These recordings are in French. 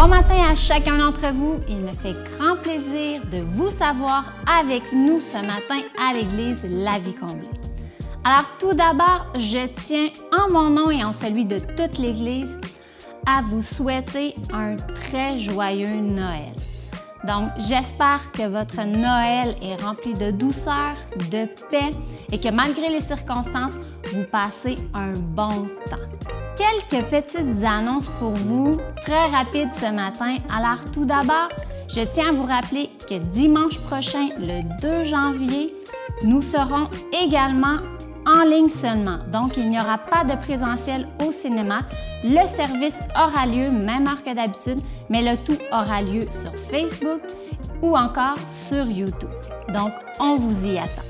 Bon matin à chacun d'entre vous. Il me fait grand plaisir de vous savoir avec nous ce matin à l'Église La Vie Comblée. Alors tout d'abord, je tiens en mon nom et en celui de toute l'Église à vous souhaiter un très joyeux Noël. Donc, j'espère que votre Noël est rempli de douceur, de paix et que malgré les circonstances, vous passez un bon temps. Quelques petites annonces pour vous, très rapides ce matin. Alors, tout d'abord, je tiens à vous rappeler que dimanche prochain, le 2 janvier, nous serons également en ligne seulement. Donc, il n'y aura pas de présentiel au cinéma. Le service aura lieu, même heure que d'habitude, mais le tout aura lieu sur Facebook ou encore sur YouTube. Donc, on vous y attend.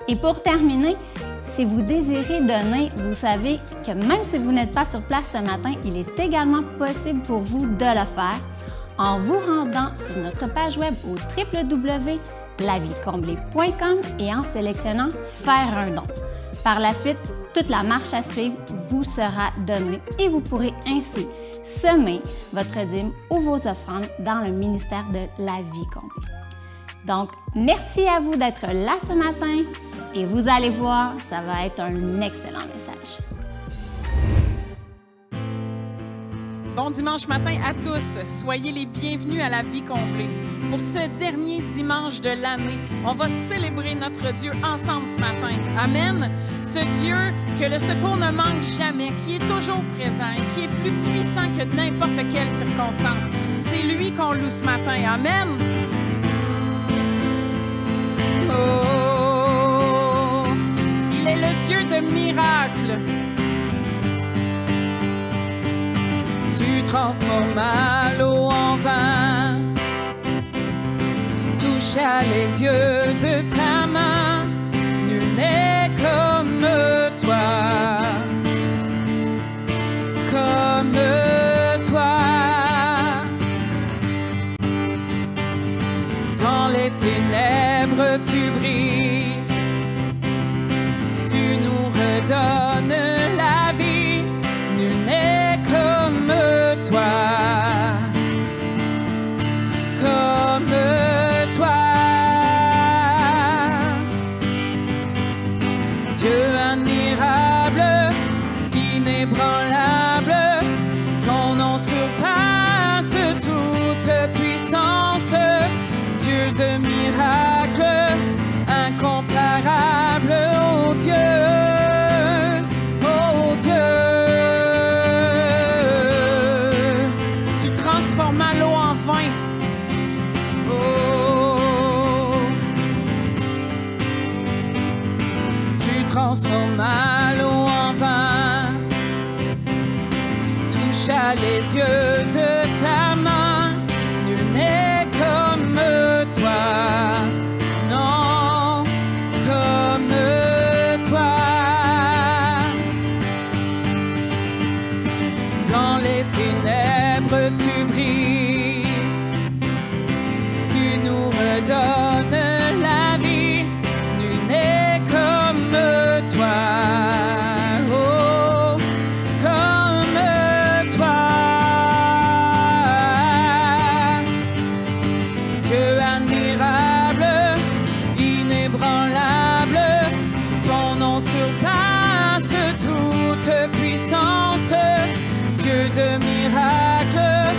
Et pour terminer, si vous désirez donner, vous savez que même si vous n'êtes pas sur place ce matin, il est également possible pour vous de le faire en vous rendant sur notre page web au www.lavicomblée.com et en sélectionnant « Faire un don ». Par la suite, toute la marche à suivre vous sera donnée et vous pourrez ainsi semer votre dîme ou vos offrandes dans le ministère de la Vie Comblée. Donc, merci à vous d'être là ce matin et vous allez voir, ça va être un excellent message. Bon dimanche matin à tous. Soyez les bienvenus à la Vie Comblée. Pour ce dernier dimanche de l'année, on va célébrer notre Dieu ensemble ce matin. Amen. Ce Dieu que le secours ne manque jamais, qui est toujours présent et qui est plus puissant que n'importe quelle circonstance. C'est lui qu'on loue ce matin. Amen. Oh, il est le Dieu de miracles. Tu transformas l'eau en vin, toucha les yeux de ta main, nul n'est comme toi, comme toi. Dans les ténèbres tu brilles, tu nous redonnes la vie, nul n'est comme toi, comme toi. Dieu admirable, inébranlable, ton nom surpasse toute puissance. Dieu de miracles, incomparable, oh Dieu, oh Dieu. Tu transformes l'eau en vin. Oh, tu transformes l'eau en vin, toucha les yeux de ta main, nul n'est comme toi, non, comme toi. Dans les ténèbres tu brilles, tu nous redonnes la vie, nul n'est comme toi, oh, comme toi. Dieu admirable, inébranlable, ton nom surpasse toute puissance. Dieu de miracles,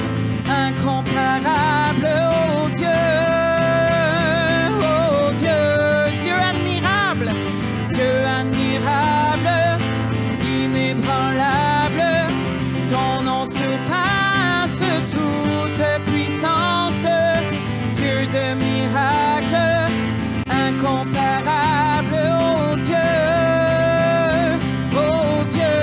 incomparable, oh Dieu, oh Dieu. Dieu admirable, inébranlable, ton nom surpasse toute puissance. Dieu de miracles, incomparable, oh Dieu, oh Dieu.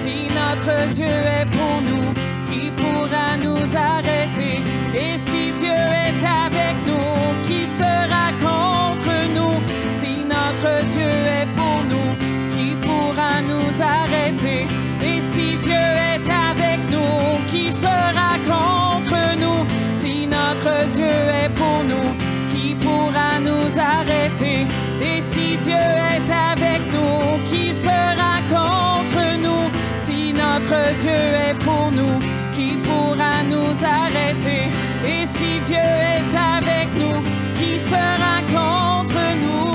Si notre Dieu est pour nous, qui pourra nous arrêter? Et si Dieu est avec nous, qui sera contre nous? Si notre Dieu est pour nous, qui pourra nous arrêter? Et si Dieu est avec nous, qui sera contre nous? Si notre Dieu est pour nous, qui pourra nous arrêter? Et si Dieu est avec nous, qui sera contre nous? Si notre Dieu est pour nous, qui pourra nous arrêter? Et si Dieu est avec nous, qui sera contre nous?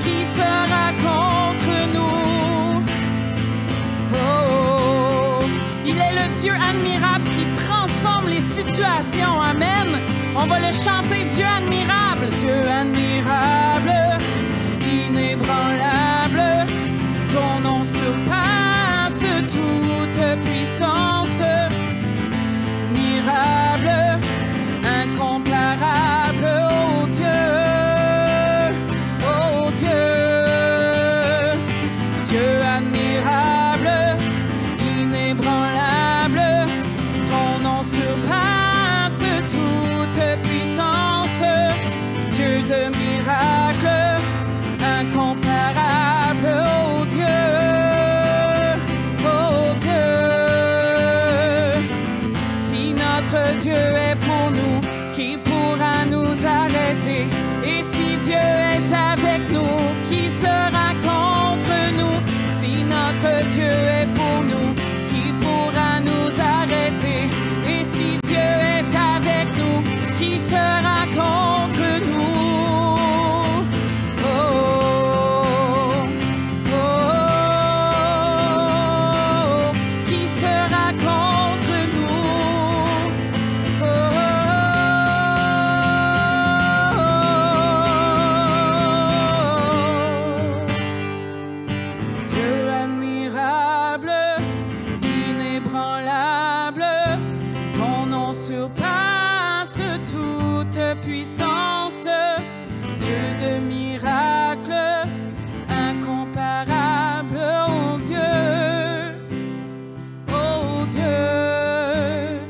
Qui sera contre nous? Il est le Dieu admirable qui transforme les situations. Amen. On va le chanter, Dieu admirable, Dieu admirable, inébranlable, ton nom surpasse toute puissance, mirable, incomparable, oh Dieu, Dieu admirable, inébranlable, ton nom surpasse toute puissance, Dieu de miracles, incomparable, oh Dieu, si notre Dieu est pour nous, qui pourra nous arrêter? Et si Dieu est avec nous, qui sera contre nous? Si notre Dieu est pour nous, qui pourra nous arrêter? Et si Dieu est avec nous, qui sera contre nous? Qui sera contre nous? Dieu admirable, inébranlable, ton nom surpasse toute puissance, Dieu de miracles, incomparable, oh Dieu, oh Dieu,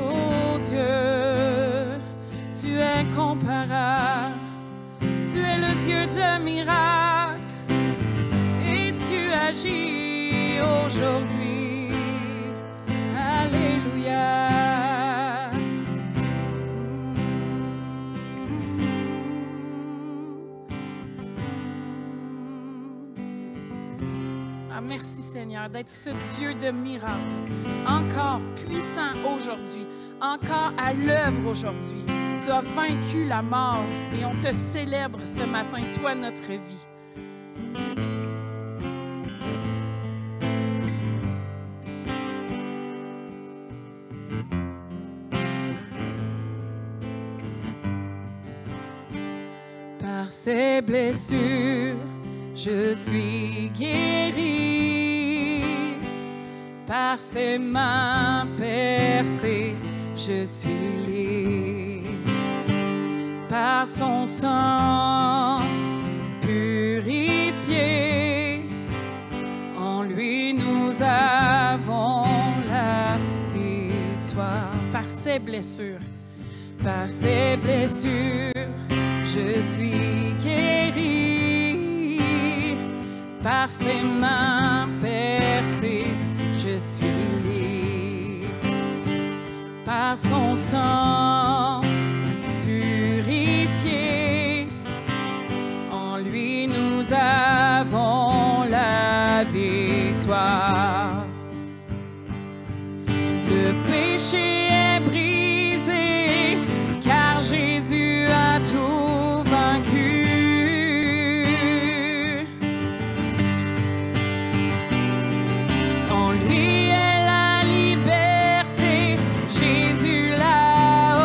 oh Dieu, tu es incomparable, tu es le Dieu de miracles, et tu agis aujourd'hui. Alléluia. Ah, merci Seigneur d'être ce Dieu de miracles, encore puissant aujourd'hui, encore à l'œuvre aujourd'hui. Tu as vaincu la mort et on te célèbre ce matin, toi, notre vie. Par ses blessures, je suis guéri. Par ses mains percées, je suis libre. Par son sang purifié, en lui nous avons la victoire. Par ses blessures, je suis guéri. Par ses mains percées, je suis libre. Par son sang purifié, en lui nous avons la victoire. Le péché est brisé, car Jésus a tout vaincu. En lui est la liberté, Jésus l'a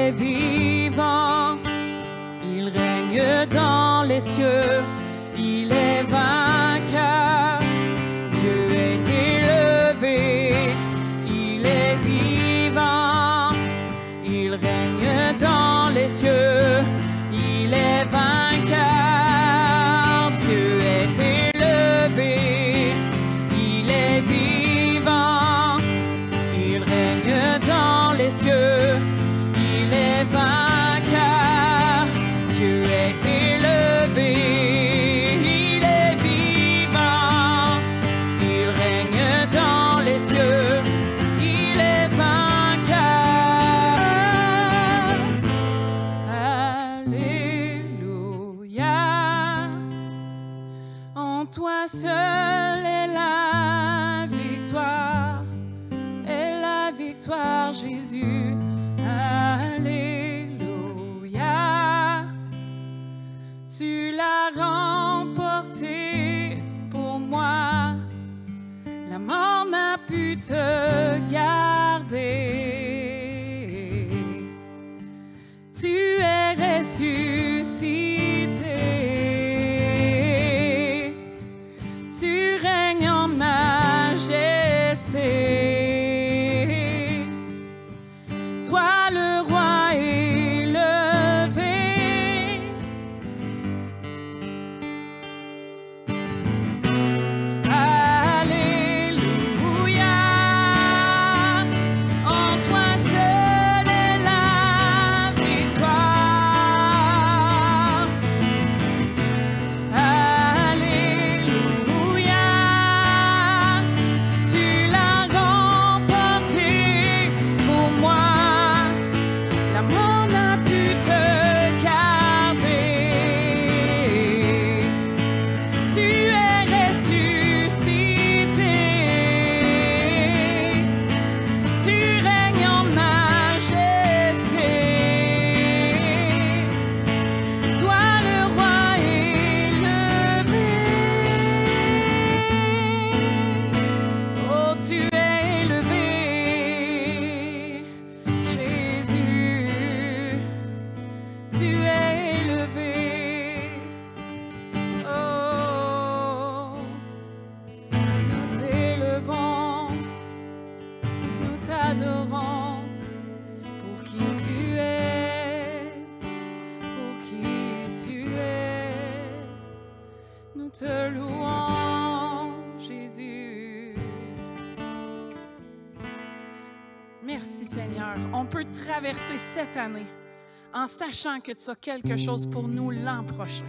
est vivant, il règne dans les cieux, il est vainqueur. Dieu est élevé, il est vivant, il règne dans les cieux, il est vainqueur. Dieu est élevé, il est vivant, il règne dans les cieux, il est vainqueur. Dieu est élevé, il est vivant, il règne dans les cieux, il est vainqueur. Alléluia. En toi seul est la victoire, Jésus. Alléluia. Tu l'as remporté pour moi. La mort n'a pu te garder. Tu es ressuscité. Tu règnes en majesté. Toi le roi élevé. Alléluia. En toi seul est la victoire. Alléluia. Tu l'as remporté pour moi. La mort n'a pu te garder. Tu es ressuscité. Tu règnes en majesté. Toi le roi élevé. Oh, tu es élevé, Jésus. Tu es élevé. Oh, nous t'élevons, nous t'adorons pour qui tu es, pour qui tu es. Nous te louons, Jésus. Merci Seigneur. On peut traverser cette année en sachant que tu as quelque chose pour nous l'an prochain,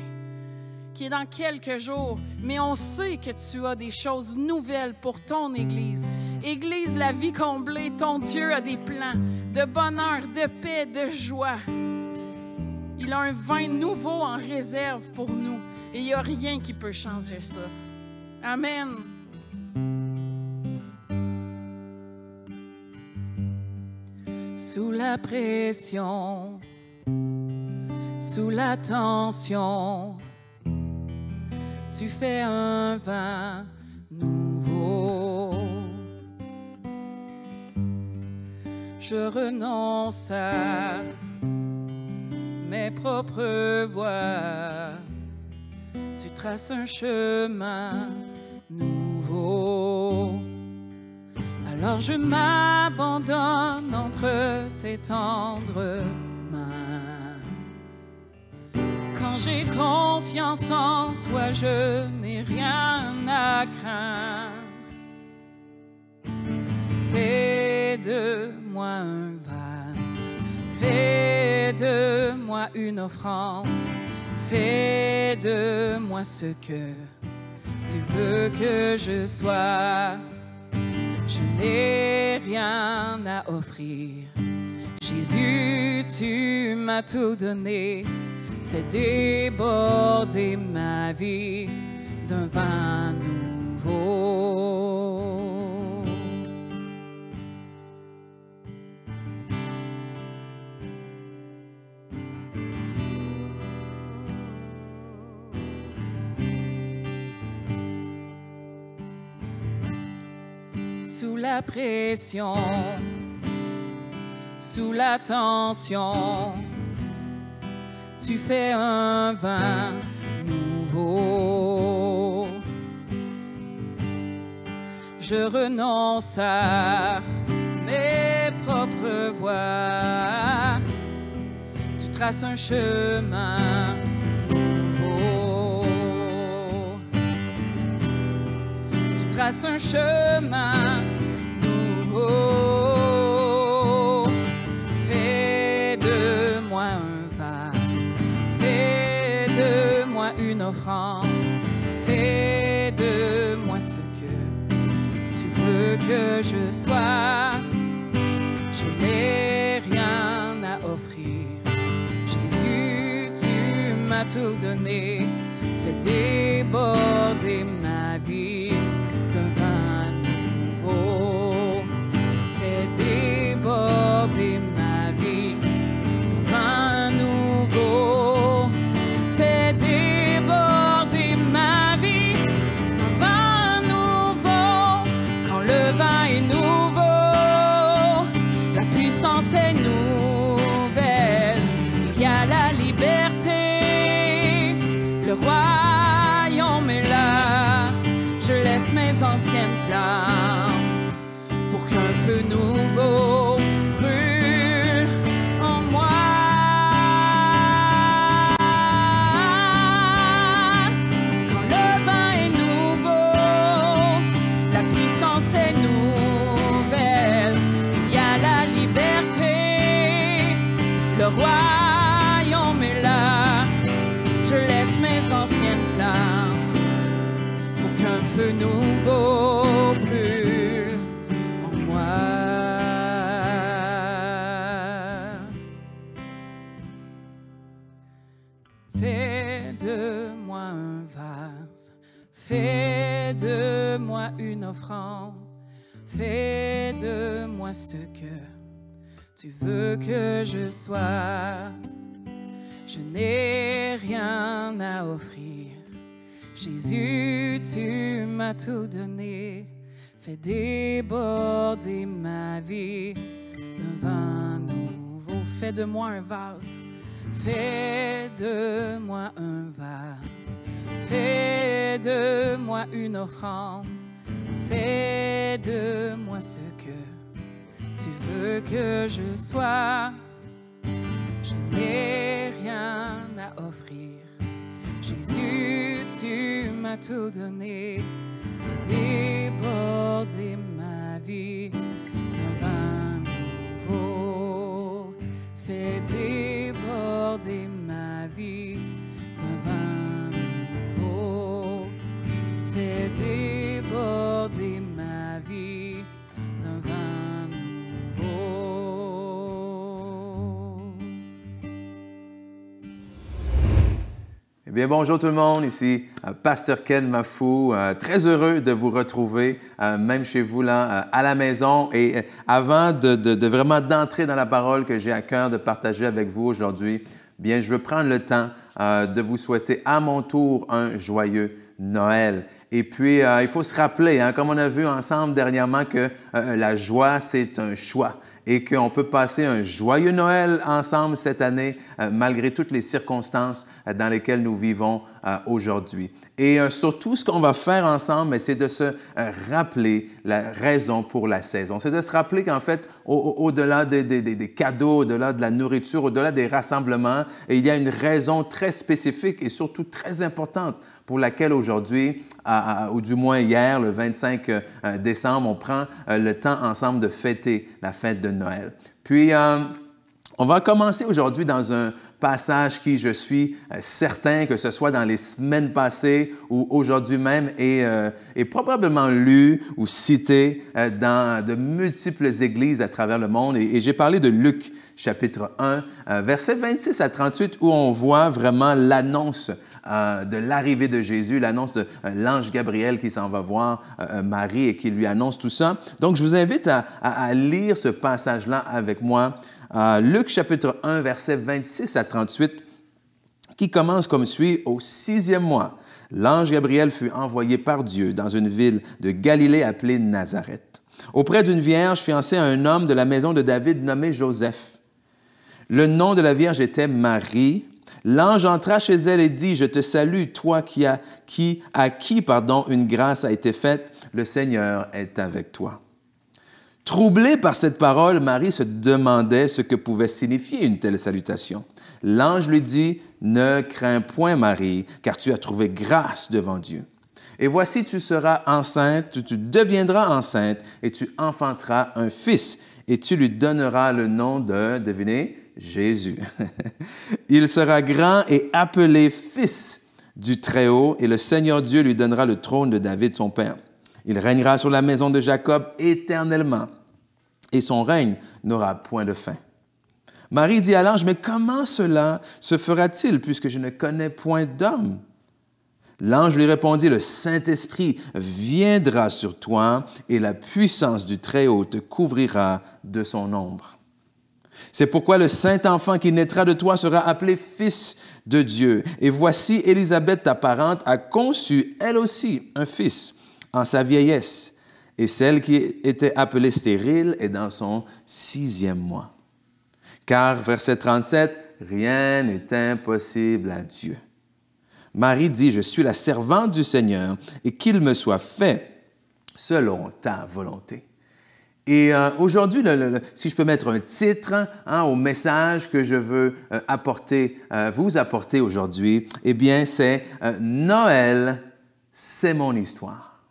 qui est dans quelques jours, mais on sait que tu as des choses nouvelles pour ton Église. Église, la vie comblée, ton Dieu a des plans de bonheur, de paix, de joie. Il a un vin nouveau en réserve pour nous et il n'y a rien qui peut changer ça. Amen. Sous la pression, sous la tension, tu fais un vin nouveau. Je renonce à mes propres voies. Tu traces un chemin nouveau. Alors je m'abandonne entre tes tendres mains. Quand j'ai confiance en toi, je n'ai rien à craindre. Fais de moi un vase, fais de moi une offrande, fais de moi ce que tu veux que je sois. Je n'ai rien à offrir. Jésus, tu m'as tout donné. Fais déborder ma vie d'un vin nouveau. Sous la pression, sous la tension. Tu fais un vin nouveau. Je renonce à mes propres voies. Tu traces un chemin nouveau. Tu traces un chemin nouveau. Fais de moi un vase. Fais de moi une offrande. Fais de moi ce que tu veux que je sois. Je n'ai rien à offrir. Jésus, tu m'as tout donné. Fais déborder ma vie d'un vin nouveau. Fais déborder ma vie d'un vin nouveau. Fais déborder ma vie d'un vin nouveau. Quand le vin est nouveau, la puissance est nouvelle. Il y a la liberté. Le royaume est là. Je laisse mes anciennes flammes pour qu'un feu nouveau brûle en moi. Quand le vin est nouveau, la puissance est nouvelle. Il y a la liberté. Le royaume est là. Je laisse mes anciennes flammes pour qu'un feu nouveau brûle en moi. Fais de moi un vase. Fais de moi une offrande. Fais de moi ce que tu veux que je sois. Je n'ai rien à offrir. Jésus, tu m'as tout donné. Fais déborder ma vie d'un vin nouveau. Fais de moi un vase. Fais de moi un vase. Fais de moi une offrande. Fais de moi ce que tu veux que je sois. Je n'ai rien à offrir. Jésus, tu m'as tout donné. Fais déborder ma vie d'un vin nouveau. Fais déborder ma vie d'un vin nouveau. Fais déborder ma vie d'un vin nouveau. Eh bien, bonjour tout le monde, ici Pasteur Ken Mafou, très heureux de vous retrouver, même chez vous là, à la maison. Et avant de vraiment d'entrer dans la parole que j'ai à cœur de partager avec vous aujourd'hui, bien, je veux prendre le temps de vous souhaiter à mon tour un joyeux Noël. Et puis, il faut se rappeler, hein, comme on a vu ensemble dernièrement, que la joie, c'est un choix et qu'on peut passer un joyeux Noël ensemble cette année, malgré toutes les circonstances dans lesquelles nous vivons aujourd'hui. Et surtout, ce qu'on va faire ensemble, c'est de se rappeler la raison pour la saison. C'est de se rappeler qu'en fait, au-delà des cadeaux, au-delà de la nourriture, au-delà des rassemblements, il y a une raison très spécifique et surtout très importante pour laquelle aujourd'hui, ou du moins hier, le 25 décembre, on prend le temps ensemble de fêter la fête de Noël. Puis, on va commencer aujourd'hui dans un passage qui, je suis certain, que ce soit dans les semaines passées ou aujourd'hui même, est probablement lu ou cité dans de multiples églises à travers le monde. Et j'ai parlé de Luc, chapitre 1, versets 26 à 38, où on voit vraiment l'annonce de l'arrivée de Jésus, l'annonce de l'ange Gabriel qui s'en va voir Marie et qui lui annonce tout ça. Donc, je vous invite à lire ce passage-là avec moi. Luc chapitre 1, versets 26 à 38, qui commence comme suit. Au 6e mois, l'ange Gabriel fut envoyé par Dieu dans une ville de Galilée appelée Nazareth, auprès d'une vierge fiancée à un homme de la maison de David nommé Joseph. Le nom de la vierge était Marie. L'ange entra chez elle et dit, « Je te salue, toi à qui une grâce a été faite, le Seigneur est avec toi. » Troublée par cette parole, Marie se demandait ce que pouvait signifier une telle salutation. L'ange lui dit, « Ne crains point, Marie, car tu as trouvé grâce devant Dieu. Et voici, tu seras enceinte, tu deviendras enceinte, et tu enfanteras un fils, et tu lui donneras le nom de, devinez, Jésus. Il sera grand et appelé Fils du Très-Haut, et le Seigneur Dieu lui donnera le trône de David, son père. Il régnera sur la maison de Jacob éternellement, et son règne n'aura point de fin. » Marie dit à l'ange, « Mais comment cela se fera-t-il, puisque je ne connais point d'homme? » L'ange lui répondit, « Le Saint-Esprit viendra sur toi, et la puissance du Très-Haut te couvrira de son ombre. C'est pourquoi le Saint-Enfant qui naîtra de toi sera appelé Fils de Dieu. Et voici, Élisabeth, ta parente, a conçu, elle aussi, un fils en sa vieillesse. Et celle qui était appelée stérile est dans son 6e mois. Car, verset 37, rien n'est impossible à Dieu. Marie dit, « Je suis la servante du Seigneur, et qu'il me soit fait selon ta volonté. » Et aujourd'hui, si je peux mettre un titre au message que je veux vous apporter aujourd'hui, eh bien, c'est Noël, c'est mon histoire.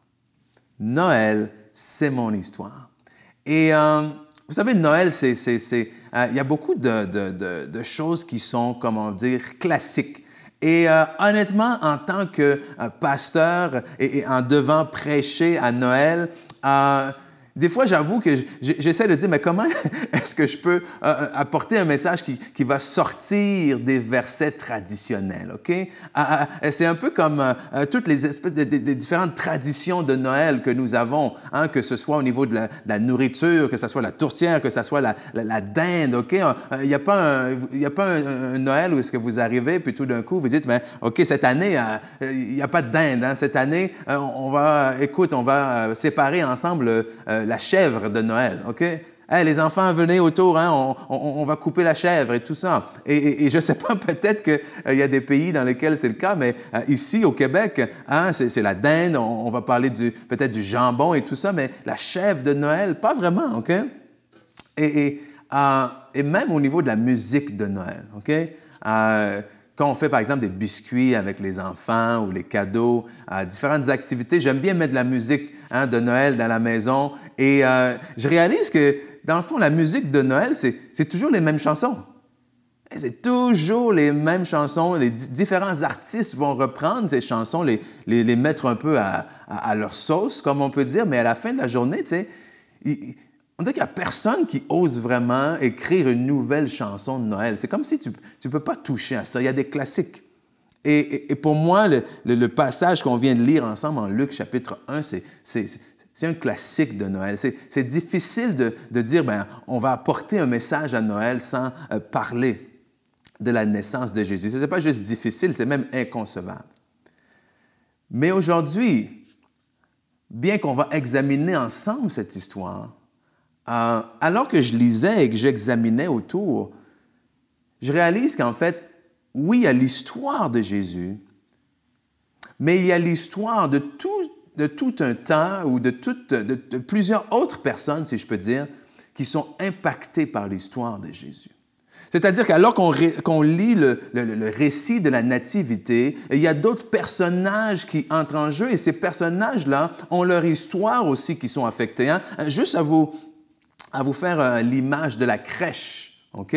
Noël, c'est mon histoire. Et vous savez, Noël, il y a beaucoup de choses qui sont, comment dire, classiques. Et honnêtement, en tant que pasteur et en devant prêcher à Noël, des fois, j'avoue que j'essaie de dire, mais comment est-ce que je peux apporter un message qui va sortir des versets traditionnels, OK? C'est un peu comme toutes les espèces des différentes traditions de Noël que nous avons, que ce soit au niveau de la nourriture, que ce soit la tourtière, que ce soit la dinde, OK? Il n'y a pas un Noël où est-ce que vous arrivez, puis tout d'un coup, vous dites, mais OK, cette année, il n'y a pas de dinde, cette année, on va séparer ensemble la chèvre de Noël, OK? Hey, les enfants, venez autour, on va couper la chèvre et tout ça. Et je ne sais pas, peut-être qu'il y a des pays dans lesquels c'est le cas, mais ici, au Québec, c'est la dinde, on va parler peut-être du jambon et tout ça, mais la chèvre de Noël, pas vraiment, OK? Et même au niveau de la musique de Noël, OK? Quand on fait, par exemple, des biscuits avec les enfants ou les cadeaux, différentes activités, j'aime bien mettre de la musique de Noël dans la maison. Et je réalise que, dans le fond, la musique de Noël, c'est toujours les mêmes chansons. C'est toujours les mêmes chansons. Les différents artistes vont reprendre ces chansons, les mettre un peu à leur sauce, comme on peut dire. Mais à la fin de la journée, tu sais, on dirait qu'il n'y a personne qui ose vraiment écrire une nouvelle chanson de Noël. C'est comme si tu ne peux pas toucher à ça. Il y a des classiques. Et pour moi, le passage qu'on vient de lire ensemble en Luc chapitre 1, c'est un classique de Noël. C'est difficile de dire, on va apporter un message à Noël sans parler de la naissance de Jésus. Ce n'est pas juste difficile, c'est même inconcevable. Mais aujourd'hui, bien qu'on va examiner ensemble cette histoire, alors que je lisais et que j'examinais autour, je réalise qu'en fait, oui, il y a l'histoire de Jésus, mais il y a l'histoire de tout un temps ou de plusieurs autres personnes, si je peux dire, qui sont impactées par l'histoire de Jésus. C'est-à-dire qu'alors qu'on lit le récit de la nativité, il y a d'autres personnages qui entrent en jeu et ces personnages-là ont leur histoire aussi qui sont affectés. Juste à vous faire l'image de la crèche, OK?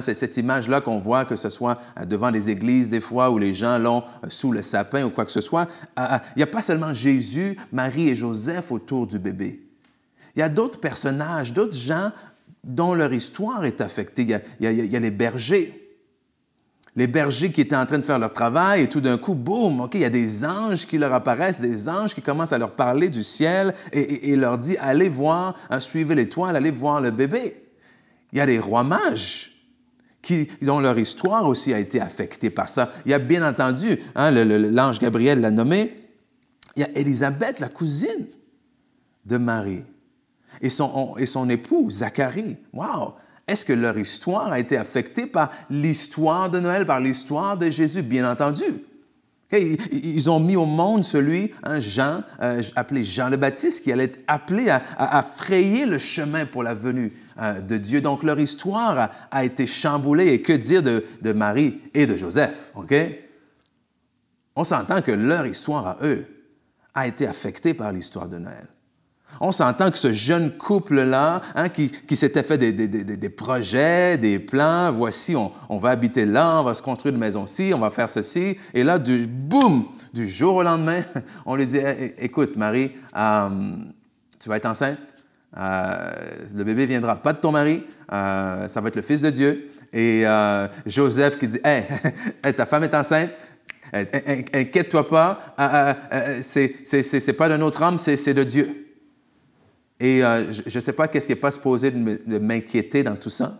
C'est cette image-là qu'on voit, que ce soit devant les églises des fois où les gens l'ont sous le sapin ou quoi que ce soit. Il n'y a pas seulement Jésus, Marie et Joseph autour du bébé. Il y a d'autres personnages, d'autres gens dont leur histoire est affectée. Il y a les bergers. Les bergers qui étaient en train de faire leur travail et tout d'un coup, boum, OK, il y a des anges qui leur apparaissent, des anges qui commencent à leur parler du ciel et leur dit, allez voir, suivez l'étoile, allez voir le bébé. Il y a des rois mages dont leur histoire aussi a été affectée par ça. Il y a bien entendu, l'ange Gabriel l'a nommé, il y a Élisabeth, la cousine de Marie. et son époux, Zacharie. Wow! Est-ce que leur histoire a été affectée par l'histoire de Noël, par l'histoire de Jésus? Bien entendu. Okay, ils ont mis au monde celui, Jean, appelé Jean le Baptiste, qui allait être appelé à frayer le chemin pour la venue de Dieu. Donc, leur histoire a été chamboulée. Et que dire de Marie et de Joseph? Okay? On s'entend que leur histoire à eux a été affectée par l'histoire de Noël. On s'entend que ce jeune couple-là, qui s'était fait des projets, des plans, voici, on va habiter là, on va se construire une maison-ci, on va faire ceci, et là, boum, du jour au lendemain, on lui dit, écoute, Marie, tu vas être enceinte, le bébé viendra pas de ton mari, ça va être le Fils de Dieu, et Joseph qui dit, ta femme est enceinte, inquiète-toi pas, c'est pas d'un autre homme, c'est de Dieu. Et je ne sais pas qu'est-ce qui n'est pas supposé de m'inquiéter dans tout ça.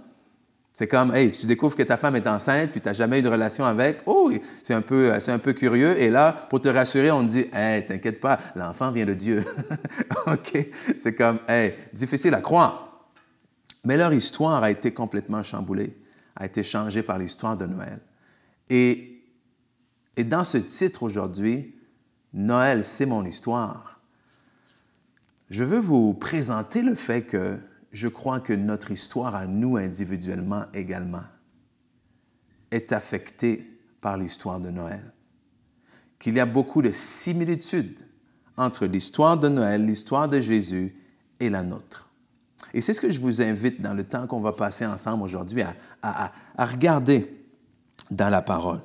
C'est comme, hey, tu découvres que ta femme est enceinte, puis tu n'as jamais eu de relation avec. Oh, c'est un peu curieux. Et là, pour te rassurer, on te dit, hey, t'inquiète pas, l'enfant vient de Dieu. OK? C'est comme, hey, difficile à croire. Mais leur histoire a été complètement chamboulée, a été changée par l'histoire de Noël. Et dans ce titre aujourd'hui, Noël, c'est mon histoire. Je veux vous présenter le fait que je crois que notre histoire à nous individuellement également est affectée par l'histoire de Noël. Qu'il y a beaucoup de similitudes entre l'histoire de Noël, l'histoire de Jésus et la nôtre. Et c'est ce que je vous invite dans le temps qu'on va passer ensemble aujourd'hui à regarder dans la parole.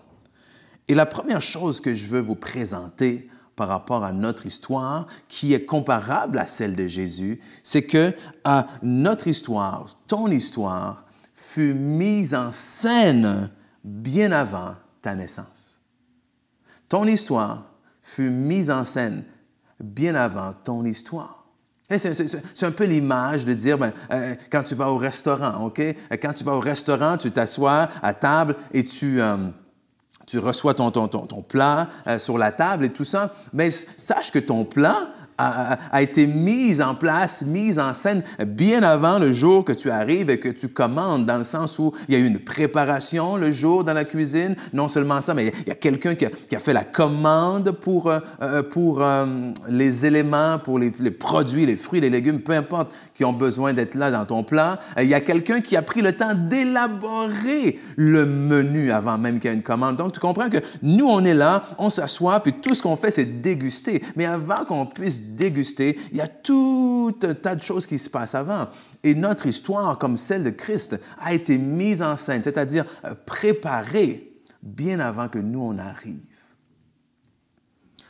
Et la première chose que je veux vous présenter par rapport à notre histoire, qui est comparable à celle de Jésus, c'est que notre histoire, ton histoire, fut mise en scène bien avant ta naissance. Ton histoire fut mise en scène bien avant ton histoire. C'est un peu l'image de dire, quand tu vas au restaurant, OK? Quand tu vas au restaurant, tu t'assois à table et tu reçois ton plat sur la table et tout ça, mais sache que ton plat a été mis en place, mis en scène bien avant le jour que tu arrives et que tu commandes, dans le sens où il y a eu une préparation le jour dans la cuisine. Non seulement ça, mais il y a quelqu'un qui a fait la commande pour les éléments, pour les produits, les fruits, les légumes, peu importe, qui ont besoin d'être là dans ton plat. Il y a quelqu'un qui a pris le temps d'élaborer le menu avant même qu'il y ait une commande. Donc, tu comprends que nous, on est là, on s'assoit, puis tout ce qu'on fait, c'est déguster. Mais avant qu'on puisse déguster, il y a tout un tas de choses qui se passent avant. Et notre histoire, comme celle de Christ, a été mise en scène, c'est-à-dire préparée bien avant que nous, on arrive.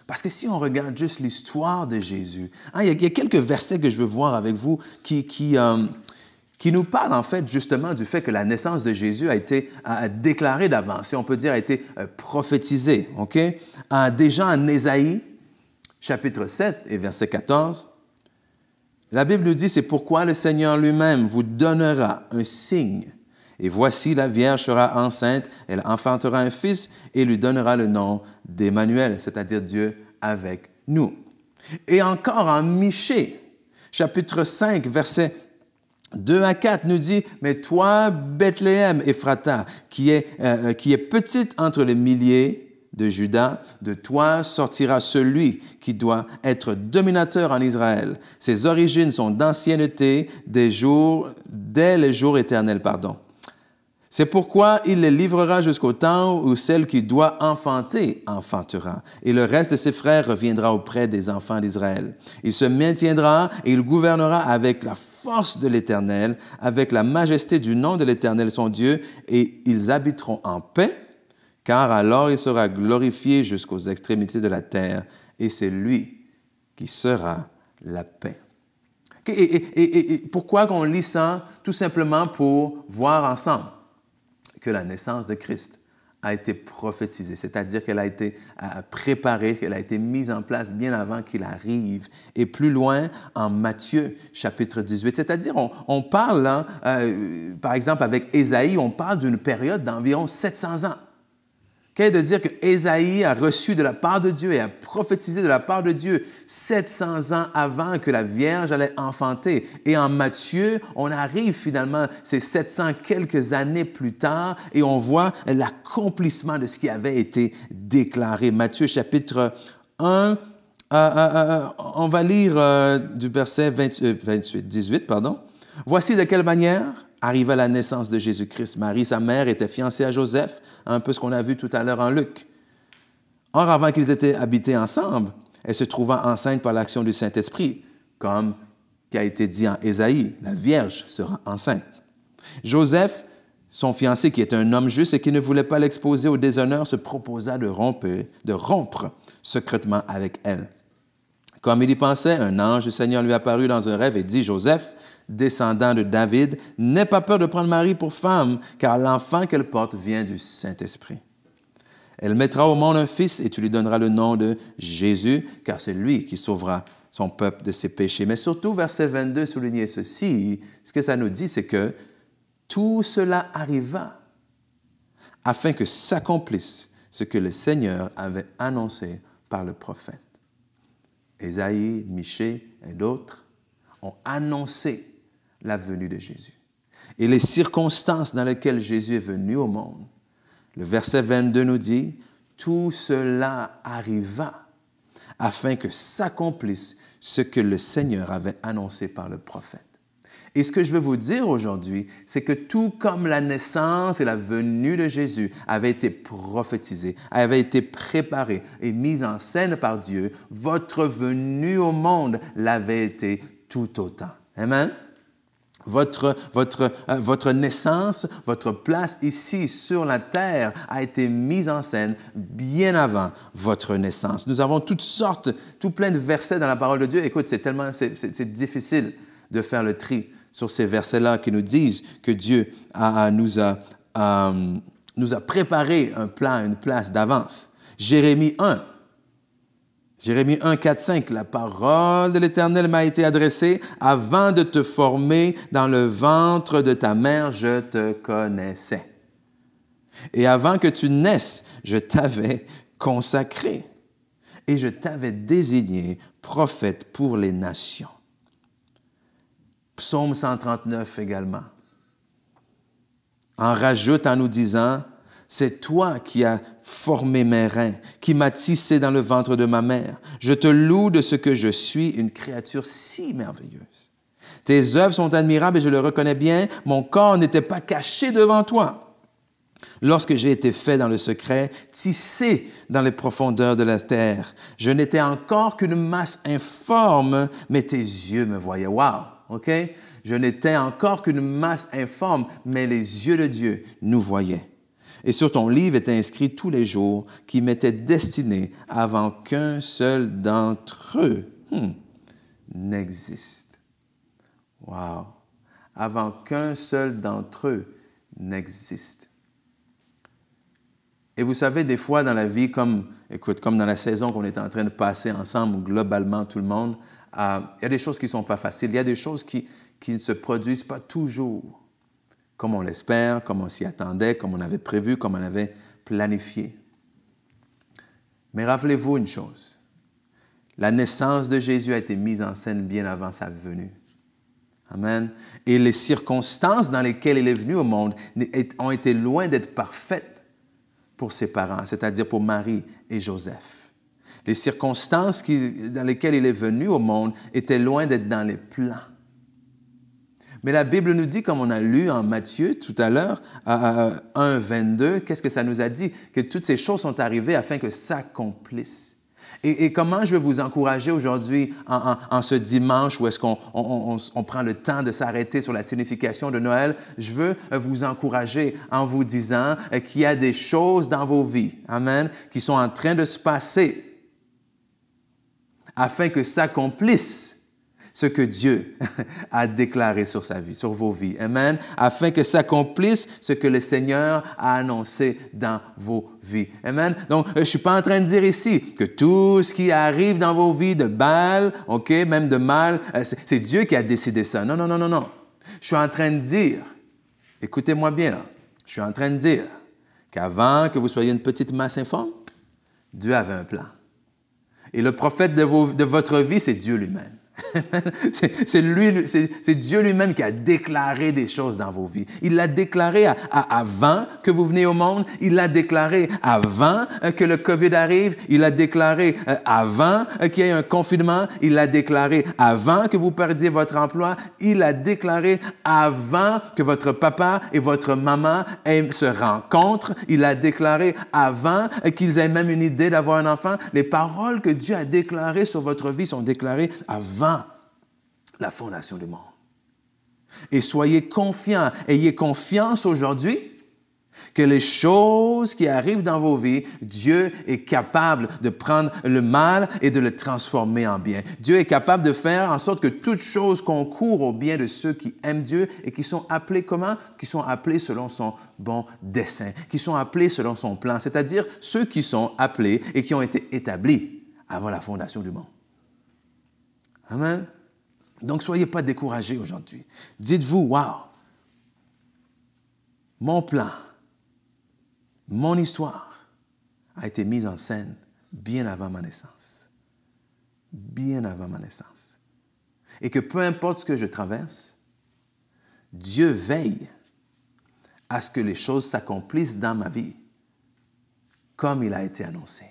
Parce que si on regarde juste l'histoire de Jésus, il y a quelques versets que je veux voir avec vous qui nous parlent en fait justement du fait que la naissance de Jésus a été déclarée d'avance, si on peut dire, a été prophétisée. Okay? Déjà en Ésaïe, chapitre 7 et verset 14, la Bible nous dit, c'est pourquoi le Seigneur lui-même vous donnera un signe. Et voici, la Vierge sera enceinte, elle enfantera un fils et lui donnera le nom d'Emmanuel, c'est-à-dire Dieu avec nous. Et encore en Michée, chapitre 5, verset 2 à 4 nous dit, mais toi, Bethléem, Ephrata, qui est petite entre les milliers de Juda, de toi sortira celui qui doit être dominateur en Israël. Ses origines sont d'ancienneté dès les jours éternels, C'est pourquoi il les livrera jusqu'au temps où celle qui doit enfanter enfantera, et le reste de ses frères reviendra auprès des enfants d'Israël. Il se maintiendra et il gouvernera avec la force de l'Éternel, avec la majesté du nom de l'Éternel son Dieu, et ils habiteront en paix, car alors il sera glorifié jusqu'aux extrémités de la terre, et c'est lui qui sera la paix. Et pourquoi qu'on lit ça? Tout simplement pour voir ensemble que la naissance de Christ a été prophétisée, c'est-à-dire qu'elle a été préparée, qu'elle a été mise en place bien avant qu'il arrive. Et plus loin, en Matthieu, chapitre 18, c'est-à-dire on parle, là, par exemple, avec Ésaïe, on parle d'une période d'environ 700 ans. Qu'est-ce de dire que Ésaïe a reçu de la part de Dieu et a prophétisé de la part de Dieu 700 ans avant que la Vierge allait enfanter. Et en Matthieu, on arrive finalement ces 700 quelques années plus tard et on voit l'accomplissement de ce qui avait été déclaré. Matthieu chapitre 1, on va lire du verset 18, pardon. Voici de quelle manière arriva la naissance de Jésus-Christ. Marie, sa mère, était fiancée à Joseph, un peu ce qu'on a vu tout à l'heure en Luc. Or, avant qu'ils aient habité ensemble, elle se trouva enceinte par l'action du Saint-Esprit, comme qui a été dit en Ésaïe, la Vierge sera enceinte. Joseph, son fiancé, qui est un homme juste et qui ne voulait pas l'exposer au déshonneur, se proposa de rompre secrètement avec elle. Comme il y pensait, un ange du Seigneur lui apparut dans un rêve et dit, « Joseph, descendant de David, n'aie pas peur de prendre Marie pour femme, car l'enfant qu'elle porte vient du Saint-Esprit. Elle mettra au monde un fils et tu lui donneras le nom de Jésus, car c'est lui qui sauvera son peuple de ses péchés. » Mais surtout, verset 22 soulignait ceci. Ce que ça nous dit, c'est que tout cela arriva afin que s'accomplisse ce que le Seigneur avait annoncé par le prophète. Ésaïe, Michée et d'autres ont annoncé la venue de Jésus. Et les circonstances dans lesquelles Jésus est venu au monde, le verset 22 nous dit, « Tout cela arriva afin que s'accomplisse ce que le Seigneur avait annoncé par le prophète. » Et ce que je veux vous dire aujourd'hui, c'est que tout comme la naissance et la venue de Jésus avaient été prophétisées, avaient été préparées et mises en scène par Dieu, votre venue au monde l'avait été tout autant. Amen? Votre naissance, votre place ici sur la terre a été mise en scène bien avant votre naissance. Nous avons toutes sortes, tout plein de versets dans la parole de Dieu. Écoute, c'est difficile de faire le tri sur ces versets-là qui nous disent que Dieu nous a préparé un plan, une place d'avance. Jérémie 1, 4, 5, la parole de l'Éternel m'a été adressée. Avant de te former dans le ventre de ta mère, je te connaissais. Et avant que tu naisses, je t'avais consacré et je t'avais désigné prophète pour les nations. Psaume 139 également en rajoute en nous disant, « C'est toi qui as formé mes reins, qui m'as tissé dans le ventre de ma mère. Je te loue de ce que je suis, une créature si merveilleuse. Tes œuvres sont admirables et je le reconnais bien. Mon corps n'était pas caché devant toi. Lorsque j'ai été fait dans le secret, tissé dans les profondeurs de la terre, je n'étais encore qu'une masse informe, mais tes yeux me voyaient. » Wow! OK? Je n'étais encore qu'une masse informe, mais les yeux de Dieu nous voyaient. Et sur ton livre étaient inscrits tous les jours qui m'étaient destinés avant qu'un seul d'entre eux n'existe. Wow! Avant qu'un seul d'entre eux n'existe. Et vous savez, des fois dans la vie, comme dans la saison qu'on est en train de passer ensemble, globalement tout le monde, il y a des choses qui ne sont pas faciles. Il y a des choses qui ne se produisent pas toujours comme on l'espère, comme on s'y attendait, comme on avait prévu, comme on avait planifié. Mais rappelez-vous une chose, la naissance de Jésus a été mise en scène bien avant sa venue. Amen. Et les circonstances dans lesquelles il est venu au monde ont été loin d'être parfaites pour ses parents, c'est-à-dire pour Marie et Joseph. Les circonstances dans lesquelles il est venu au monde étaient loin d'être dans les plans. Mais la Bible nous dit, comme on a lu en Matthieu tout à l'heure, 1, 22, qu'est-ce que ça nous a dit? Que toutes ces choses sont arrivées afin que s'accomplissent. Et comment je veux vous encourager aujourd'hui, en ce dimanche où est-ce qu'on prend le temps de s'arrêter sur la signification de Noël? Je veux vous encourager en vous disant qu'il y a des choses dans vos vies, amen, qui sont en train de se passer afin que s'accomplisse ce que Dieu a déclaré sur sa vie, sur vos vies. Amen. Afin que s'accomplisse ce que le Seigneur a annoncé dans vos vies. Amen. Donc, je ne suis pas en train de dire ici que tout ce qui arrive dans vos vies de mal, OK, même de mal, c'est Dieu qui a décidé ça. Non, non, non, non, non. Je suis en train de dire, écoutez-moi bien là, je suis en train de dire qu'avant que vous soyez une petite masse informe, Dieu avait un plan. Et le prophète de votre vie, c'est Dieu lui-même. c'est Dieu lui-même qui a déclaré des choses dans vos vies. Il l'a déclaré avant que vous veniez au monde. Il l'a déclaré avant que le COVID arrive. Il l'a déclaré avant qu'il y ait un confinement. Il l'a déclaré avant que vous perdiez votre emploi. Il l'a déclaré avant que votre papa et votre maman se rencontrent. Il l'a déclaré avant qu'ils aient même une idée d'avoir un enfant. Les paroles que Dieu a déclarées sur votre vie sont déclarées avant la fondation du monde. Et soyez confiants, ayez confiance aujourd'hui que les choses qui arrivent dans vos vies, Dieu est capable de prendre le mal et de le transformer en bien. Dieu est capable de faire en sorte que toute chose concourt au bien de ceux qui aiment Dieu et qui sont appelés comment? Qui sont appelés selon son bon dessein, qui sont appelés selon son plan, c'est-à-dire ceux qui sont appelés et qui ont été établis avant la fondation du monde. Amen. Donc, soyez pas découragés aujourd'hui. Dites-vous, wow, mon plan, mon histoire a été mise en scène bien avant ma naissance. Bien avant ma naissance. Et que peu importe ce que je traverse, Dieu veille à ce que les choses s'accomplissent dans ma vie comme il a été annoncé.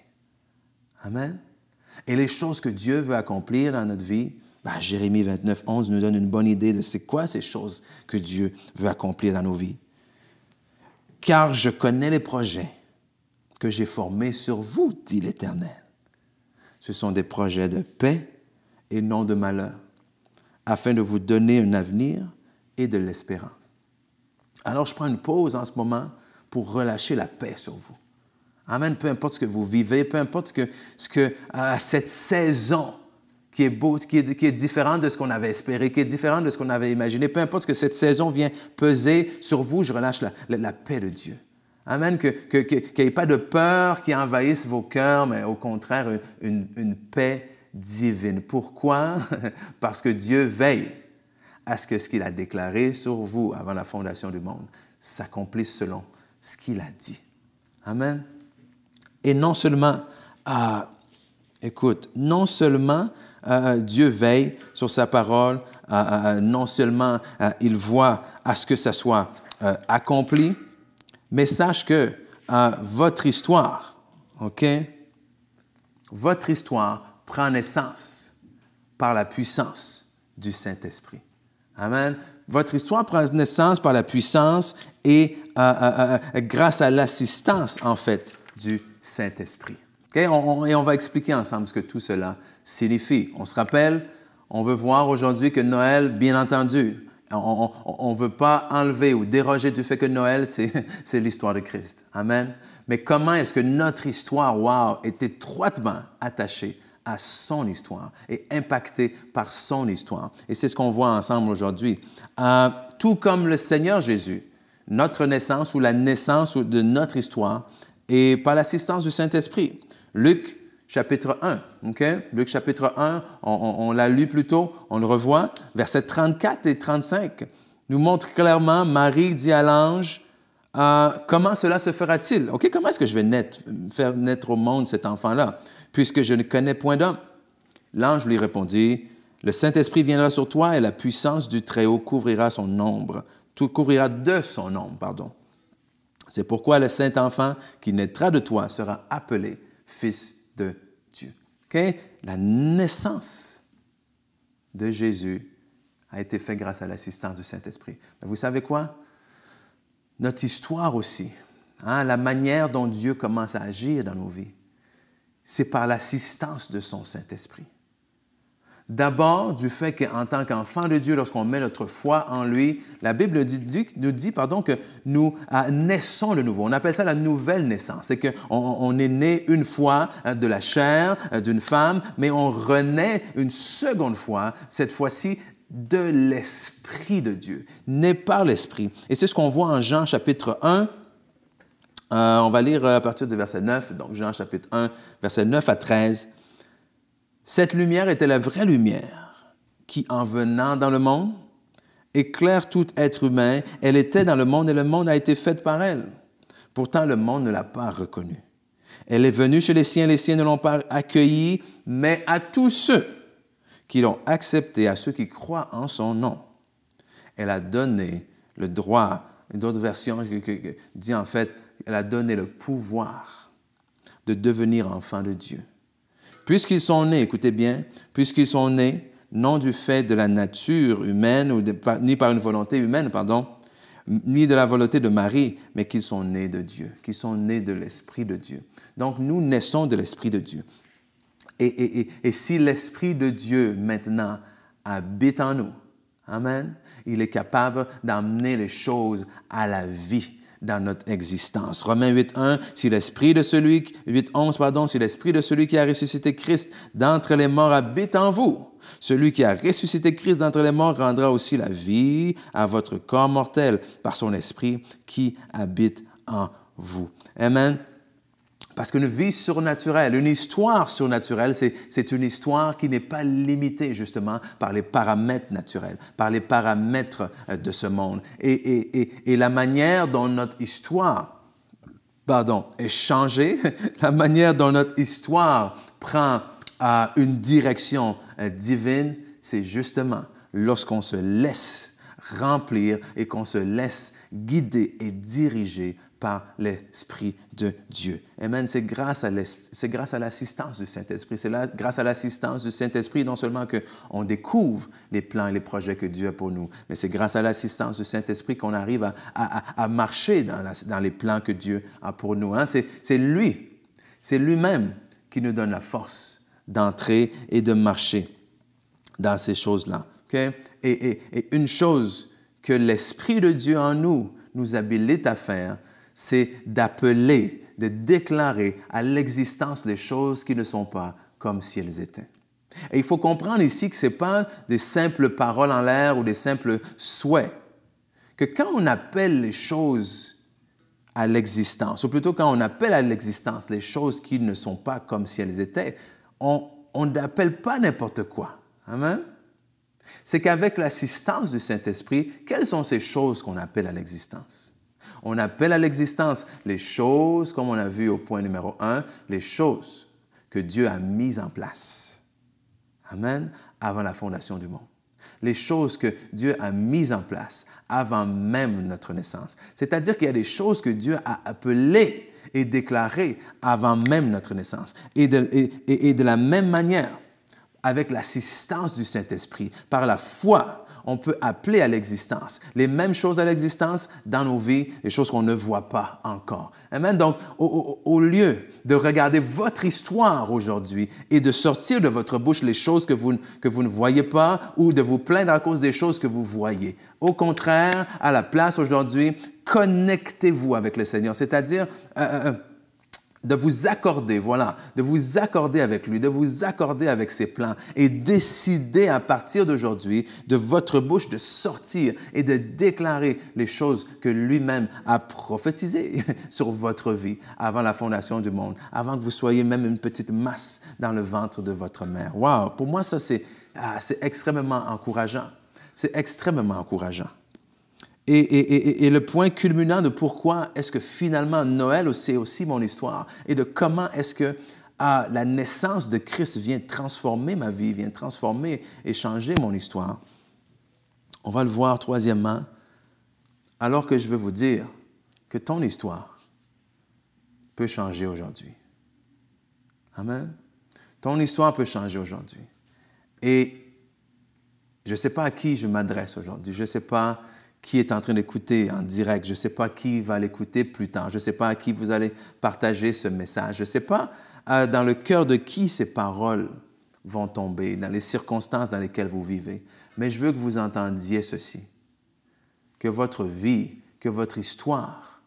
Amen. Et les choses que Dieu veut accomplir dans notre vie, Jérémie 29, 11 nous donne une bonne idée de c'est quoi ces choses que Dieu veut accomplir dans nos vies. Car je connais les projets que j'ai formés sur vous, dit l'Éternel. Ce sont des projets de paix et non de malheur, afin de vous donner un avenir et de l'espérance. Alors, je prends une pause en ce moment pour relâcher la paix sur vous. Amen. Peu importe ce que vous vivez, peu importe ce que cette saison qui est beau, qui est différente de ce qu'on avait espéré, qui est différente de ce qu'on avait imaginé, peu importe ce que cette saison vient peser sur vous, je relâche la paix de Dieu. Amen. Qu'il n'y ait pas de peur qui envahisse vos cœurs, mais au contraire, une paix divine. Pourquoi? Parce que Dieu veille à ce que ce qu'il a déclaré sur vous avant la fondation du monde s'accomplisse selon ce qu'il a dit. Amen. Et non seulement, Dieu veille sur sa parole, non seulement il voit à ce que ça soit accompli, mais sache que votre histoire, OK? Votre histoire prend naissance par la puissance du Saint-Esprit. Amen. Votre histoire prend naissance par la puissance et grâce à l'assistance, en fait, du Saint-Esprit. Okay? Et on va expliquer ensemble ce que tout cela signifie. On se rappelle, on veut voir aujourd'hui que Noël, bien entendu, on ne veut pas enlever ou déroger du fait que Noël, c'est l'histoire de Christ. Amen. Mais comment est-ce que notre histoire, est étroitement attachée à son histoire et impactée par son histoire? Et c'est ce qu'on voit ensemble aujourd'hui. Tout comme le Seigneur Jésus, notre naissance ou la naissance de notre histoire est par l'assistance du Saint-Esprit. Luc, chapitre 1, OK? Luc, chapitre 1, on l'a lu plus tôt, on le revoit, versets 34 et 35, nous montre clairement, Marie dit à l'ange, comment cela se fera-t-il? OK, comment est-ce que je vais faire naître au monde cet enfant-là, puisque je ne connais point d'homme? L'ange lui répondit, le Saint-Esprit viendra sur toi et la puissance du Très-Haut couvrira de son ombre, pardon. C'est pourquoi le Saint-Enfant qui naîtra de toi sera appelé Fils de Dieu. Okay? La naissance de Jésus a été faite grâce à l'assistance du Saint-Esprit. Mais vous savez quoi? Notre histoire aussi, la manière dont Dieu commence à agir dans nos vies, c'est par l'assistance de son Saint-Esprit. D'abord, du fait qu'en tant qu'enfant de Dieu, lorsqu'on met notre foi en lui, la Bible nous dit que nous naissons de nouveau. On appelle ça la nouvelle naissance. C'est qu'on est né une fois de la chair d'une femme, mais on renaît une seconde fois, cette fois-ci de l'Esprit de Dieu, né par l'Esprit. Et c'est ce qu'on voit en Jean chapitre 1. On va lire à partir du verset 9, donc Jean chapitre 1, verset 9 à 13. Cette lumière était la vraie lumière qui, en venant dans le monde, éclaire tout être humain. Elle était dans le monde et le monde a été fait par elle. Pourtant, le monde ne l'a pas reconnue. Elle est venue chez les siens ne l'ont pas accueillie, mais à tous ceux qui l'ont acceptée, à ceux qui croient en son nom, elle a donné le droit. D'autres versions disent en fait, elle a donné le pouvoir de devenir enfants de Dieu. Puisqu'ils sont nés, écoutez bien, puisqu'ils sont nés, non du fait de la nature humaine, ni par une volonté humaine, ni de la volonté de Marie, mais qu'ils sont nés de Dieu, qu'ils sont nés de l'Esprit de Dieu. Donc, nous naissons de l'Esprit de Dieu. Et si l'Esprit de Dieu, maintenant, habite en nous, amen, il est capable d'amener les choses à la vie dans notre existence. Romains 8.1, si l'Esprit de celui, 8.11, si l'Esprit de celui qui a ressuscité Christ d'entre les morts habite en vous, celui qui a ressuscité Christ d'entre les morts rendra aussi la vie à votre corps mortel par son Esprit qui habite en vous. Amen. Parce qu'une vie surnaturelle, une histoire surnaturelle, c'est une histoire qui n'est pas limitée justement par les paramètres naturels, par les paramètres de ce monde. Et la manière dont notre histoire est changée, la manière dont notre histoire prend une direction divine, c'est justement lorsqu'on se laisse remplir et qu'on se laisse guider et diriger par l'Esprit de Dieu. Amen. C'est grâce à l'assistance du Saint-Esprit. C'est grâce à l'assistance du Saint-Esprit, non seulement qu'on découvre les plans et les projets que Dieu a pour nous, mais c'est grâce à l'assistance du Saint-Esprit qu'on arrive à marcher dans les plans que Dieu a pour nous. Hein? C'est lui-même qui nous donne la force d'entrer et de marcher dans ces choses-là. Okay? Et une chose que l'Esprit de Dieu en nous habilite à faire, c'est d'appeler, de déclarer à l'existence les choses qui ne sont pas comme si elles étaient. Et il faut comprendre ici que ce n'est pas des simples paroles en l'air ou des simples souhaits. Que quand on appelle les choses à l'existence, ou plutôt quand on appelle à l'existence les choses qui ne sont pas comme si elles étaient, on n'appelle pas n'importe quoi. Amen? C'est qu'avec l'assistance du Saint-Esprit, quelles sont ces choses qu'on appelle à l'existence? On appelle à l'existence les choses, comme on a vu au point numéro 1, les choses que Dieu a mises en place. Amen. Avant la fondation du monde. Les choses que Dieu a mises en place avant même notre naissance. C'est-à-dire qu'il y a des choses que Dieu a appelées et déclarées avant même notre naissance. Et de la même manière, avec l'assistance du Saint-Esprit, par la foi, on peut appeler à l'existence les mêmes choses à l'existence dans nos vies, les choses qu'on ne voit pas encore. Amen. Donc, au lieu de regarder votre histoire aujourd'hui et de sortir de votre bouche les choses que vous ne voyez pas ou de vous plaindre à cause des choses que vous voyez, au contraire, à la place aujourd'hui, connectez-vous avec le Seigneur, c'est-à-dire de vous accorder, de vous accorder avec lui, de vous accorder avec ses plans et décider à partir d'aujourd'hui, de votre bouche, de sortir et de déclarer les choses que lui-même a prophétisées sur votre vie avant la fondation du monde, avant que vous soyez même une petite masse dans le ventre de votre mère. Wow! Pour moi, ça, c'est extrêmement encourageant. C'est extrêmement encourageant. Et le point culminant de pourquoi est-ce que finalement Noël, c'est aussi mon histoire, et de comment est-ce que la naissance de Christ vient transformer ma vie, vient transformer et changer mon histoire. On va le voir troisièmement, alors que je veux vous dire que ton histoire peut changer aujourd'hui. Amen. Ton histoire peut changer aujourd'hui. Et je ne sais pas à qui je m'adresse aujourd'hui, je ne sais pas qui est en train d'écouter en direct. Je ne sais pas qui va l'écouter plus tard. Je ne sais pas à qui vous allez partager ce message. Je ne sais pas dans le cœur de qui ces paroles vont tomber, dans les circonstances dans lesquelles vous vivez. Mais je veux que vous entendiez ceci, que votre vie, que votre histoire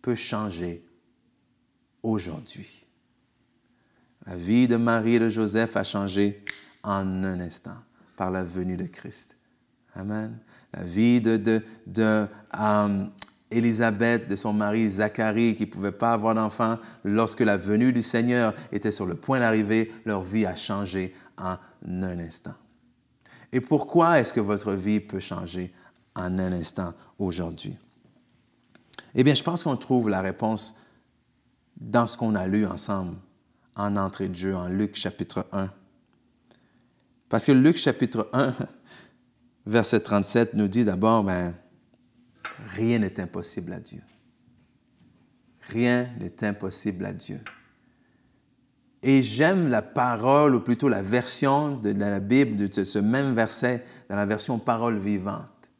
peut changer aujourd'hui. La vie de Marie et de Joseph a changé en un instant par la venue de Christ. Amen. La vie d'Élisabeth, de son mari Zacharie, qui ne pouvait pas avoir d'enfant, lorsque la venue du Seigneur était sur le point d'arriver, leur vie a changé en un instant. Et pourquoi est-ce que votre vie peut changer en un instant aujourd'hui? Eh bien, je pense qu'on trouve la réponse dans ce qu'on a lu ensemble en entrée de jeu, en Luc chapitre 1. Parce que Luc chapitre 1, verset 37 nous dit d'abord, rien n'est impossible à Dieu. Rien n'est impossible à Dieu. Et j'aime la parole, ou plutôt la version de la Bible, de ce même verset, dans la version parole vivante.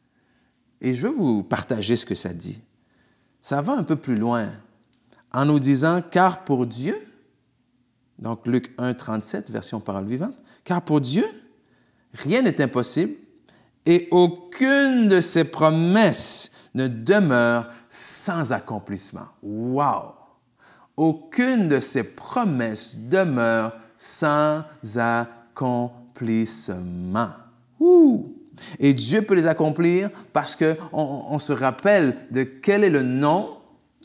Et je veux vous partager ce que ça dit. Ça va un peu plus loin, en nous disant, car pour Dieu, donc Luc 1, 37, version parole vivante, car pour Dieu, rien n'est impossible et aucune de ses promesses ne demeure sans accomplissement. Wow! Aucune de ses promesses demeure sans accomplissement. Ouh! Et Dieu peut les accomplir parce qu'on se rappelle de quel est le nom,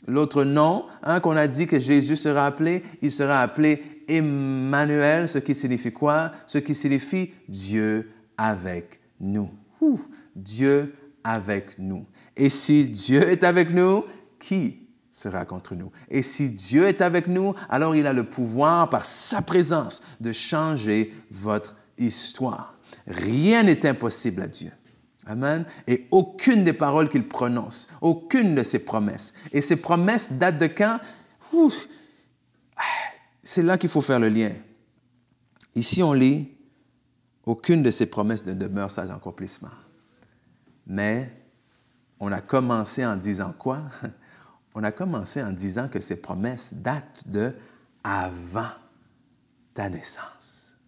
l'autre nom qu'on a dit que Jésus sera appelé. Il sera appelé Emmanuel, ce qui signifie quoi? Ce qui signifie Dieu avec nous. Ouh! Dieu avec nous. Et si Dieu est avec nous, qui sera contre nous? Et si Dieu est avec nous, alors il a le pouvoir, par sa présence, de changer votre histoire. Rien n'est impossible à Dieu. Amen. Et aucune des paroles qu'il prononce, aucune de ses promesses. Et ces promesses datent de quand? C'est là qu'il faut faire le lien. Ici, on lit, aucune de ses promesses ne demeure sans accomplissement. Mais on a commencé en disant quoi? On a commencé en disant que ces promesses datent de avant ta naissance.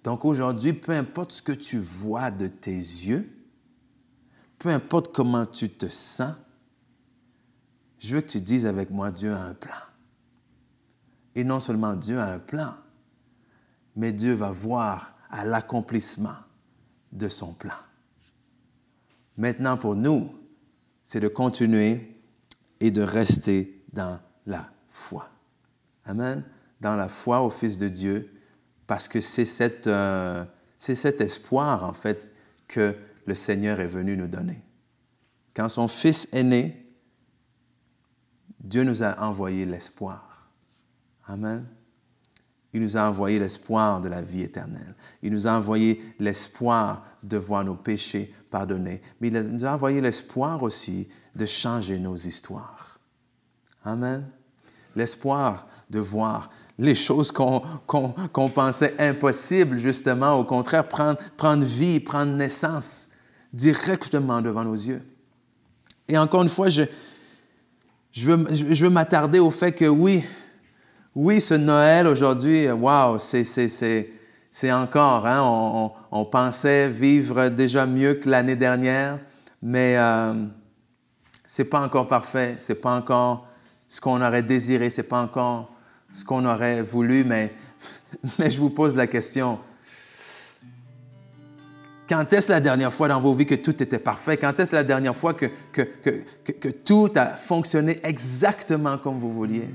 Donc aujourd'hui, peu importe ce que tu vois de tes yeux, peu importe comment tu te sens, je veux que tu dises avec moi, Dieu a un plan. Et non seulement Dieu a un plan, mais Dieu va voir à l'accomplissement de son plan. Maintenant, pour nous, c'est de continuer et de rester dans la foi. Amen. Dans la foi au Fils de Dieu, parce que c'est cet espoir, en fait, que le Seigneur est venu nous donner. Quand son Fils est né, Dieu nous a envoyé l'espoir. Amen. Il nous a envoyé l'espoir de la vie éternelle. Il nous a envoyé l'espoir de voir nos péchés pardonnés. Mais il nous a envoyé l'espoir aussi de changer nos histoires. Amen. L'espoir de voir les choses qu'on pensait impossibles, justement, au contraire, prendre vie, prendre naissance directement devant nos yeux. Et encore une fois, je veux m'attarder au fait que oui, ce Noël aujourd'hui, wow, c'est encore, on pensait vivre déjà mieux que l'année dernière, mais c'est pas encore parfait, c'est pas encore ce qu'on aurait désiré, c'est pas encore ce qu'on aurait voulu, mais je vous pose la question. Quand est-ce la dernière fois dans vos vies que tout était parfait? Quand est-ce la dernière fois que tout a fonctionné exactement comme vous vouliez?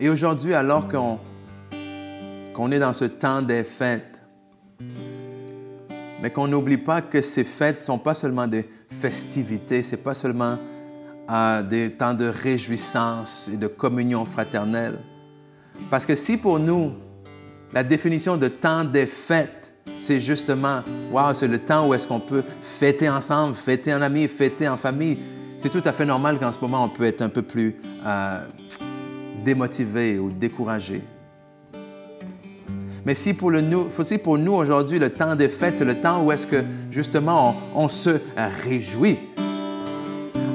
Et aujourd'hui, alors qu'on est dans ce temps des fêtes, mais qu'on n'oublie pas que ces fêtes ne sont pas seulement des festivités, ce n'est pas seulement des temps de réjouissance et de communion fraternelle. Parce que si pour nous, la définition de temps des fêtes, c'est justement, wow, c'est le temps où est-ce qu'on peut fêter ensemble, fêter en amis, fêter en famille, c'est tout à fait normal qu'en ce moment, on peut être un peu plus démotivé ou découragé. Mais si pour nous aujourd'hui, le temps des fêtes, c'est le temps où est-ce que justement on se réjouit.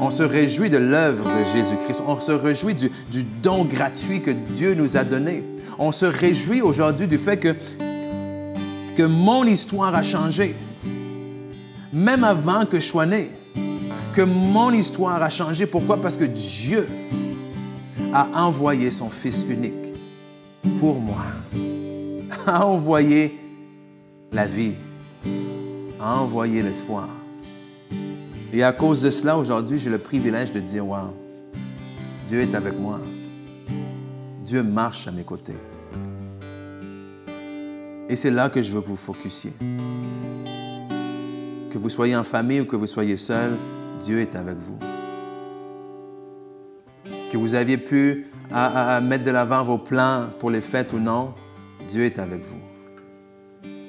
On se réjouit de l'œuvre de Jésus-Christ. On se réjouit du don gratuit que Dieu nous a donné. On se réjouit aujourd'hui du fait que mon histoire a changé. Même avant que je sois né. Que mon histoire a changé. Pourquoi? Parce que Dieu a envoyé son Fils unique pour moi. A envoyé la vie. A envoyé l'espoir. Et à cause de cela, aujourd'hui, j'ai le privilège de dire, wow, Dieu est avec moi. Dieu marche à mes côtés. Et c'est là que je veux que vous focussiez. Que vous soyez en famille ou que vous soyez seul, Dieu est avec vous. Que vous aviez pu mettre de l'avant vos plans pour les fêtes ou non, Dieu est avec vous.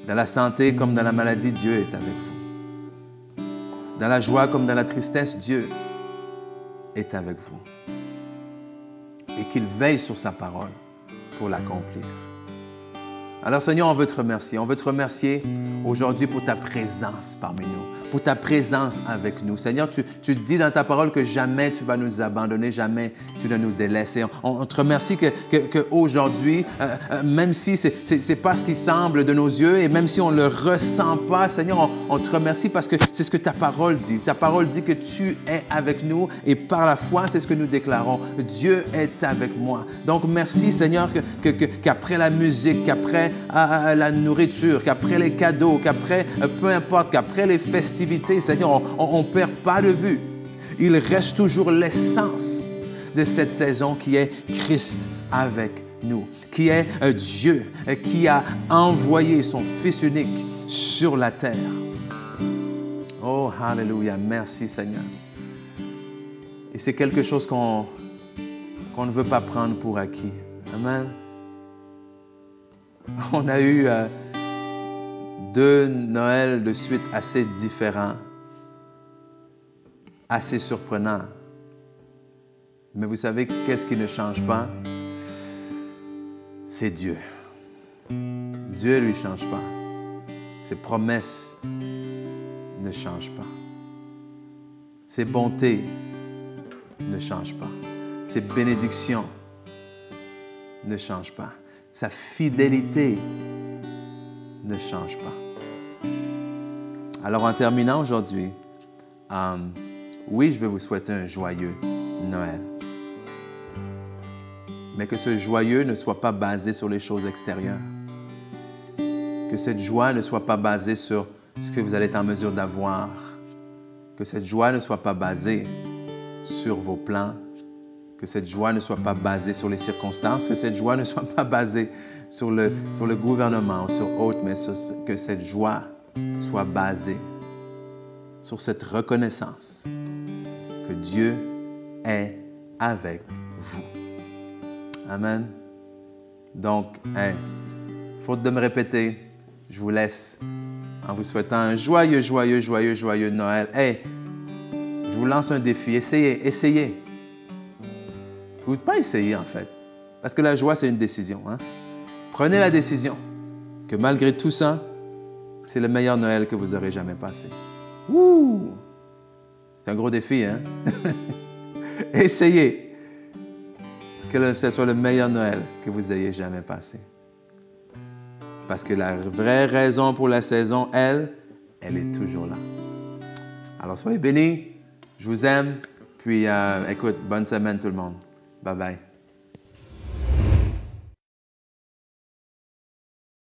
Dans la santé comme dans la maladie, Dieu est avec vous. Dans la joie comme dans la tristesse, Dieu est avec vous. Et qu'il veille sur sa parole pour l'accomplir. Alors Seigneur, on veut te remercier. On veut te remercier aujourd'hui pour ta présence parmi nous, pour ta présence avec nous. Seigneur, tu dis dans ta parole que jamais tu vas nous abandonner, jamais tu ne nous délaisser. On te remercie qu'aujourd'hui, même si ce n'est pas ce qui semble de nos yeux et même si on ne le ressent pas, Seigneur, on te remercie parce que c'est ce que ta parole dit. Ta parole dit que tu es avec nous et par la foi, c'est ce que nous déclarons. Dieu est avec moi. Donc merci Seigneur qu'après la musique, qu'après la nourriture, qu'après les cadeaux, qu'après, peu importe, qu'après les festivités, Seigneur, on ne perd pas de vue. Il reste toujours l'essence de cette saison qui est Christ avec nous, qui est Dieu, qui a envoyé son Fils unique sur la terre. Oh, hallelujah, merci Seigneur. Et c'est quelque chose qu'on ne veut pas prendre pour acquis. Amen. On a eu 2 Noëls de suite assez différents, assez surprenants. Mais vous savez qu'est-ce qui ne change pas? C'est Dieu. Dieu ne lui change pas. Ses promesses ne changent pas. Ses bontés ne changent pas. Ses bénédictions ne changent pas. Sa fidélité ne change pas. Alors, en terminant aujourd'hui, oui, je vais vous souhaiter un joyeux Noël. Mais que ce joyeux ne soit pas basé sur les choses extérieures. Que cette joie ne soit pas basée sur ce que vous allez être en mesure d'avoir. Que cette joie ne soit pas basée sur vos plans. Que cette joie ne soit pas basée sur les circonstances, que cette joie ne soit pas basée sur le gouvernement ou sur autre, mais que cette joie soit basée sur cette reconnaissance que Dieu est avec vous. Amen. Donc, faute de me répéter, je vous laisse en vous souhaitant un joyeux Noël. Je vous lance un défi. Essayez. Ou pas essayer, en fait. Parce que la joie, c'est une décision. Hein? Prenez la décision que malgré tout ça, c'est le meilleur Noël que vous aurez jamais passé. Ouh! C'est un gros défi, hein? Essayez que ce soit le meilleur Noël que vous ayez jamais passé. Parce que la vraie raison pour la saison, elle est toujours là. Alors, soyez bénis. Je vous aime. Puis, écoute, bonne semaine tout le monde. Bye bye.